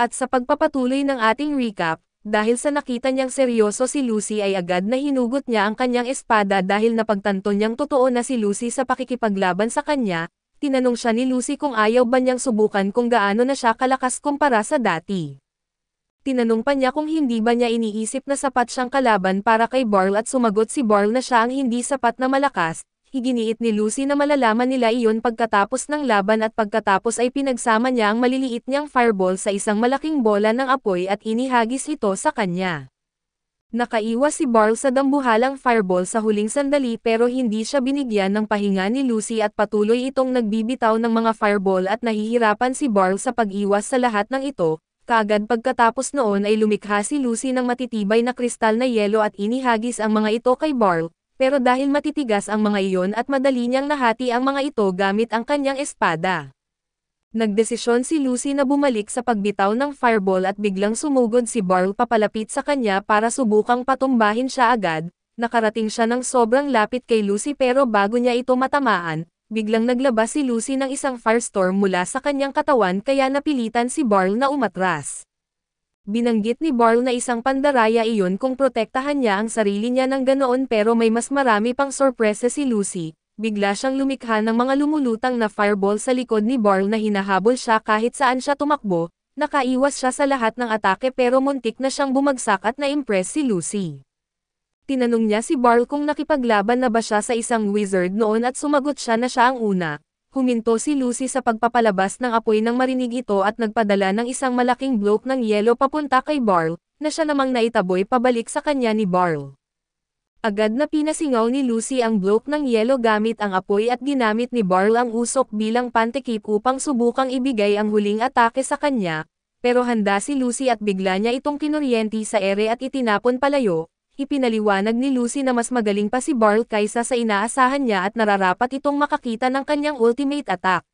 At sa pagpapatuloy ng ating recap, dahil sa nakita niyang seryoso si Lucy ay agad na hinugot niya ang kanyang espada dahil napagtanto niyang totoo na si Lucy sa pakikipaglaban sa kanya. Tinanong siya ni Lucy kung ayaw ba niyang subukan kung gaano na siya kalakas kumpara sa dati. Tinanong pa niya kung hindi ba niya iniisip na sapat siyang kalaban para kay Barl at sumagot si Barl na siya ang hindi sapat na malakas. Iginiit ni Lucy na malalaman nila iyon pagkatapos ng laban at pagkatapos ay pinagsama niya ang maliliit niyang fireball sa isang malaking bola ng apoy at inihagis ito sa kanya. Nakaiwas si Barl sa dambuhalang fireball sa huling sandali pero hindi siya binigyan ng pahinga ni Lucy at patuloy itong nagbibitaw ng mga fireball at nahihirapan si Barl sa pag-iwas sa lahat ng ito. Kaagad pagkatapos noon ay lumikha si Lucy ng matitibay na kristal na yelo at inihagis ang mga ito kay Barl. Pero dahil matitigas ang mga iyon at madali niyang nahati ang mga ito gamit ang kanyang espada. Nagdesisyon si Lucy na bumalik sa pagbitaw ng fireball at biglang sumugod si Barl papalapit sa kanya para subukang patumbahin siya agad. Nakarating siya ng sobrang lapit kay Lucy pero bago niya ito matamaan, biglang naglabas si Lucy ng isang firestorm mula sa kanyang katawan kaya napilitan si Barl na umatras. Binanggit ni Barl na isang pandaraya iyon kung protektahan niya ang sarili niya ng ganoon pero may mas marami pang sorpresa si Lucy. Bigla siyang lumikha ng mga lumulutang na fireball sa likod ni Barl na hinahabol siya kahit saan siya tumakbo. Nakaiwas siya sa lahat ng atake pero muntik na siyang bumagsak at na-impress si Lucy. Tinanong niya si Barl kung nakipaglaban na ba siya sa isang wizard noon at sumagot siya na siya ang una. Huminto si Lucy sa pagpapalabas ng apoy nang marinig ito at nagpadala ng isang malaking bloke ng yelo papunta kay Barl, na siya namang naitaboy pabalik sa kanya ni Barl. Agad na pinasingaw ni Lucy ang bloke ng yelo gamit ang apoy at ginamit ni Barl ang usok bilang pantikip upang subukang ibigay ang huling atake sa kanya, pero handa si Lucy at bigla niya itong kinuryente sa ere at itinapon palayo. Ipinaliwanag ni Lucy na mas magaling pa si Barl kaysa sa inaasahan niya at nararapat itong makakita ng kanyang ultimate attack.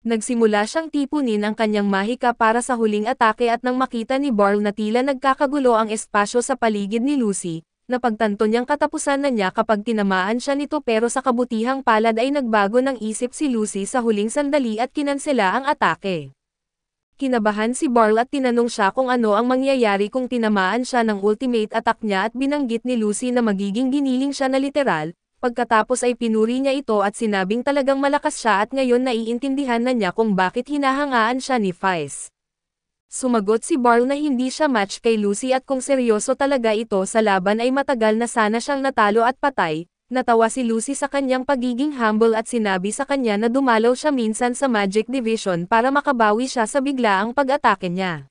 Nagsimula siyang tipunin ang kanyang mahika para sa huling atake at nang makita ni Barl na tila nagkakagulo ang espasyo sa paligid ni Lucy, napagtanto niyang katapusan na niya kapag tinamaan siya nito pero sa kabutihang palad ay nagbago ng isip si Lucy sa huling sandali at kinansela ang atake. Kinabahan si Barl at tinanong siya kung ano ang mangyayari kung tinamaan siya ng ultimate attack niya at binanggit ni Lucy na magiging giniling siya na literal, pagkatapos ay pinuri niya ito at sinabing talagang malakas siya at ngayon naiintindihan na niya kung bakit hinahangaan siya ni Fice. Sumagot si Barl na hindi siya match kay Lucy at kung seryoso talaga ito sa laban ay matagal na sana siyang natalo at patay. Natawa si Lucy sa kanyang pagiging humble at sinabi sa kanya na dumalaw siya minsan sa Magic Division para makabawi siya sa biglaang pag-atake niya.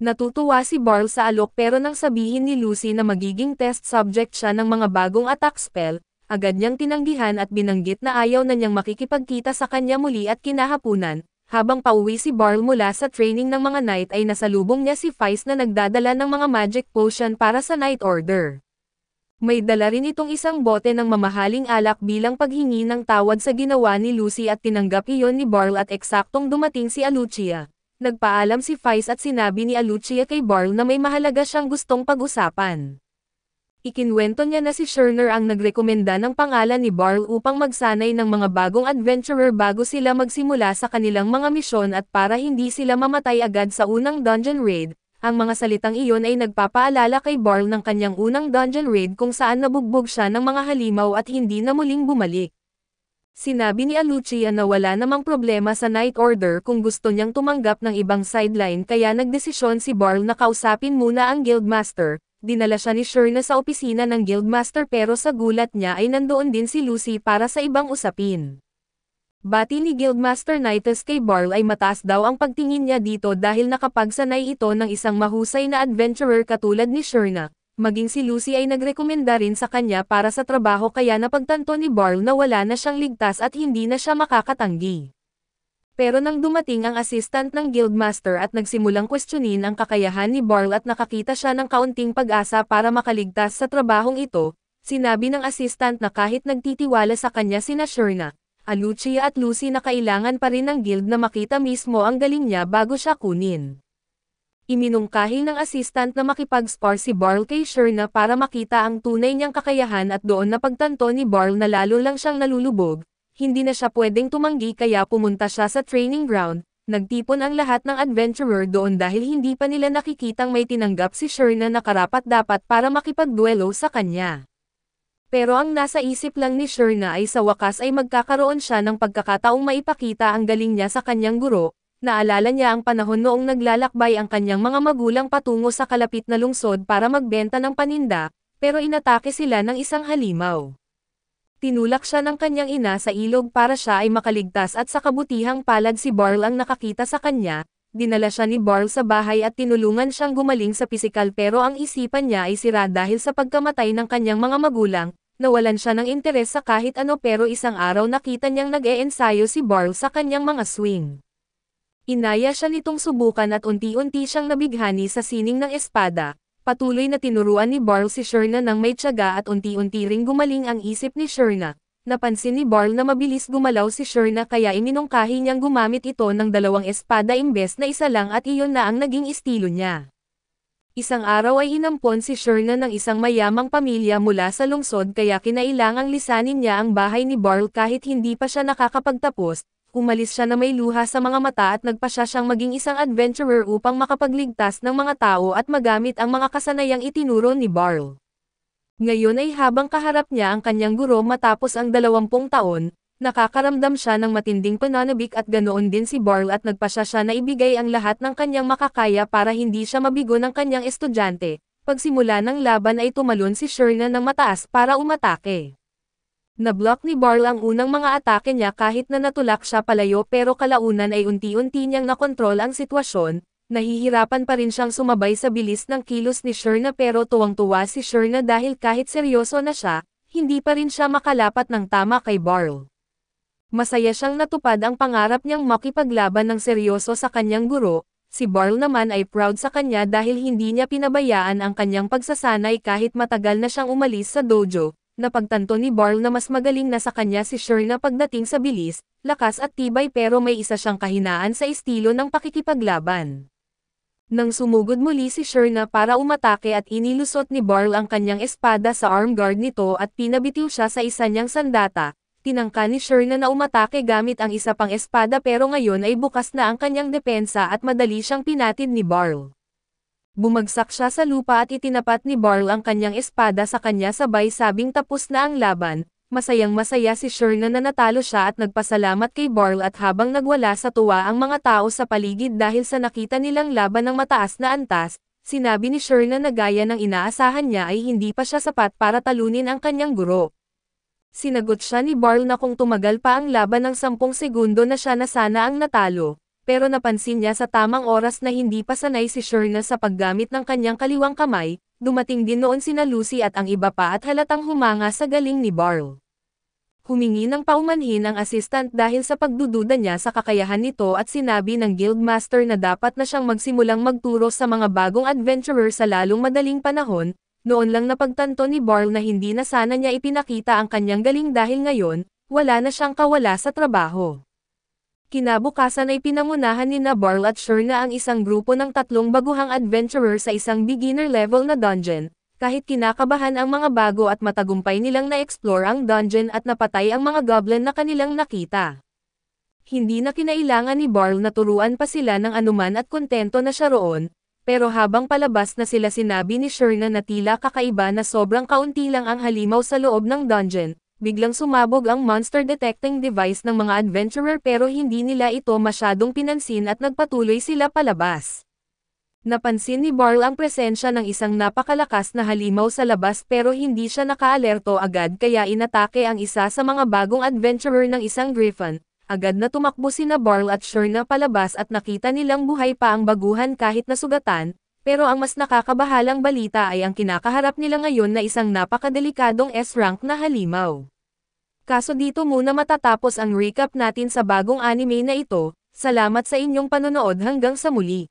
Natutuwa si Barl sa alok pero nang sabihin ni Lucy na magiging test subject siya ng mga bagong attack spell, agad niyang tinanggihan at binanggit na ayaw na niyang makikipagkita sa kanya muli at kinahapunan. Habang pauwi si Barl mula sa training ng mga knight ay nasalubong niya si Fice na nagdadala ng mga magic potion para sa Knight Order. May dala rin itong isang bote ng mamahaling alak bilang paghingi ng tawad sa ginawa ni Lucy at tinanggap iyon ni Barl at eksaktong dumating si Alucia. Nagpaalam si Fice at sinabi ni Alucia kay Barl na may mahalaga siyang gustong pag-usapan. Ikinwento niya na si Scherner ang nagrekomenda ng pangalan ni Barl upang magsanay ng mga bagong adventurer bago sila magsimula sa kanilang mga misyon at para hindi sila mamatay agad sa unang dungeon raid. Ang mga salitang iyon ay nagpapaalala kay Barl ng kanyang unang dungeon raid kung saan nabugbog siya ng mga halimaw at hindi na muling bumalik. Sinabi ni Alucia na wala namang problema sa Knight Order kung gusto niyang tumanggap ng ibang sideline kaya nagdesisyon si Barl na kausapin muna ang Guildmaster. Dinala siya ni Scherner sa opisina ng Guildmaster pero sa gulat niya ay nandoon din si Lucy para sa ibang usapin. Bati ni Guildmaster Knightes kay Barl ay mataas daw ang pagtingin niya dito dahil nakapagsanay ito ng isang mahusay na adventurer katulad ni Scherner. Maging si Lucy ay nagrekomenda rin sa kanya para sa trabaho kaya napagtanto ni Barl na wala na siyang ligtas at hindi na siya makakatanggi. Pero nang dumating ang assistant ng Guildmaster at nagsimulang questionin ang kakayahan ni Barl at nakakita siya ng kaunting pag-asa para makaligtas sa trabahong ito, sinabi ng assistant na kahit nagtitiwala sa kanya sina Scherner, Alucia at Lucy na kailangan pa rin ng guild na makita mismo ang galing niya bago siya kunin. Iminungkahi ng assistant na makipag-spar si Barl kay Scherner para makita ang tunay niyang kakayahan at doon napagtanto ni Barl na lalo lang siyang nalulubog, hindi na siya pwedeng tumanggi kaya pumunta siya sa training ground, Nagtipon ang lahat ng adventurer doon dahil hindi pa nila nakikitang may tinanggap si Sherna na karapat-dapat para makipagduelo sa kanya. Pero ang nasa isip lang ni Sherna ay sa wakas ay magkakaroon siya ng pagkakataong maipakita ang galing niya sa kanyang guro. Naalala niya ang panahon noong naglalakbay ang kanyang mga magulang patungo sa kalapit na lungsod para magbenta ng paninda, pero inatake sila ng isang halimaw. Tinulak siya ng kanyang ina sa ilog para siya ay makaligtas at sa kabutihang palad si Barl ang nakakita sa kanya. Dinala siya ni Barl sa bahay at tinulungan siyang gumaling sa pisikal pero ang isipan niya ay sira dahil sa pagkamatay ng kanyang mga magulang. Nawalan siya ng interes sa kahit ano pero isang araw nakita niyang nag-e-ensayo si Barl sa kanyang mga swing. Inaya siya nitong subukan at unti-unti siyang nabighani sa sining ng espada. Patuloy na tinuruan ni Barl si Sherna ng may tiyaga at unti-unti ring gumaling ang isip ni Sherna. Napansin ni Barl na mabilis gumalaw si Sherna kaya iminungkahi niyang gumamit ito ng 2 espada imbes na isa lang at iyon na ang naging estilo niya. Isang araw ay inampon si Sherna ng isang mayamang pamilya mula sa lungsod kaya kinailangang lisanin niya ang bahay ni Barl kahit hindi pa siya nakakapagtapos. Umalis siya na may luha sa mga mata at nagpasya siyang maging isang adventurer upang makapagligtas ng mga tao at magamit ang mga kasanayang itinuro ni Barl. Ngayon ay habang kaharap niya ang kanyang guro matapos ang 20 taon, nakakaramdam siya ng matinding pananabik at ganoon din si Barl at nagpasya siya na ibigay ang lahat ng kanyang makakaya para hindi siya mabigo ng kanyang estudyante. Pagsimula ng laban ay tumalon si Sherna ng mataas para umatake. Nablock ni Barl ang unang mga atake niya kahit na natulak siya palayo pero kalaunan ay unti-unti niyang nakontrol ang sitwasyon. Nahihirapan pa rin siyang sumabay sa bilis ng kilos ni Sherna pero tuwang-tuwa si Sherna dahil kahit seryoso na siya, hindi pa rin siya makalapat ng tama kay Barl. Masaya siyang natupad ang pangarap niyang makipaglaban ng seryoso sa kanyang guro. Si Barl naman ay proud sa kanya dahil hindi niya pinabayaan ang kanyang pagsasanay kahit matagal na siyang umalis sa dojo. Napagtanto ni Barl na mas magaling na sa kanya si Sherna pagdating sa bilis, lakas at tibay pero may isa siyang kahinaan sa estilo ng pakikipaglaban. Nang sumugod muli si Sherna para umatake at inilusot ni Barl ang kanyang espada sa arm guard nito at pinabitiw siya sa isa niyang sandata, tinangka ni Sherna na umatake gamit ang isa pang espada pero ngayon ay bukas na ang kanyang depensa at madali siyang pinatid ni Barl. Bumagsak siya sa lupa at itinapat ni Barl ang kanyang espada sa kanya sabay sabing tapos na ang laban. Masayang-masaya si Sherna na natalo siya at nagpasalamat kay Barl at habang nagwala sa tuwa ang mga tao sa paligid dahil sa nakita nilang laban ng mataas na antas, sinabi ni Sherna na gaya ng inaasahan niya ay hindi pa siya sapat para talunin ang kanyang guro. Sinagot siya ni Barl na kung tumagal pa ang laban ng 10 segundo na siya na sana ang natalo. Pero napansin niya sa tamang oras na hindi pa sanay si Sherna sa paggamit ng kanyang kaliwang kamay, dumating din noon sina Lucy at ang iba pa at halatang humanga sa galing ni Barl. Humingi ng paumanhin ang assistant dahil sa pagdududa niya sa kakayahan nito at sinabi ng guildmaster na dapat na siyang magsimulang magturo sa mga bagong adventurer sa lalong madaling panahon. Noon lang napagtanto ni Barl na hindi na sana niya ipinakita ang kanyang galing dahil ngayon, wala na siyang kawala sa trabaho. Kinabukasan ay pinangunahan ni Barl at Sherna ang isang grupo ng 3 baguhang adventurer sa isang beginner level na dungeon. Kahit kinakabahan ang mga bago at matagumpay nilang na-explore ang dungeon at napatay ang mga goblin na kanilang nakita. Hindi na kinailangan ni Barl na turuan pa sila ng anuman at kontento na siya roon, pero habang palabas na sila sinabi ni Sherna na tila kakaiba na sobrang kaunti lang ang halimaw sa loob ng dungeon. Biglang sumabog ang monster detecting device ng mga adventurer pero hindi nila ito masyadong pinansin at nagpatuloy sila palabas. Napansin ni Barl ang presensya ng isang napakalakas na halimaw sa labas pero hindi siya nakaalerto agad kaya inatake ang isa sa mga bagong adventurer ng isang griffon. Agad na tumakbo sina Barl at Sherna palabas at nakita nilang buhay pa ang baguhan kahit nasugatan. Pero ang mas nakakabahalang balita ay ang kinakaharap nila ngayon na isang napakadelikadong S-rank na halimaw. Kaso dito muna matatapos ang recap natin sa bagong anime na ito. Salamat sa inyong panonood hanggang sa muli.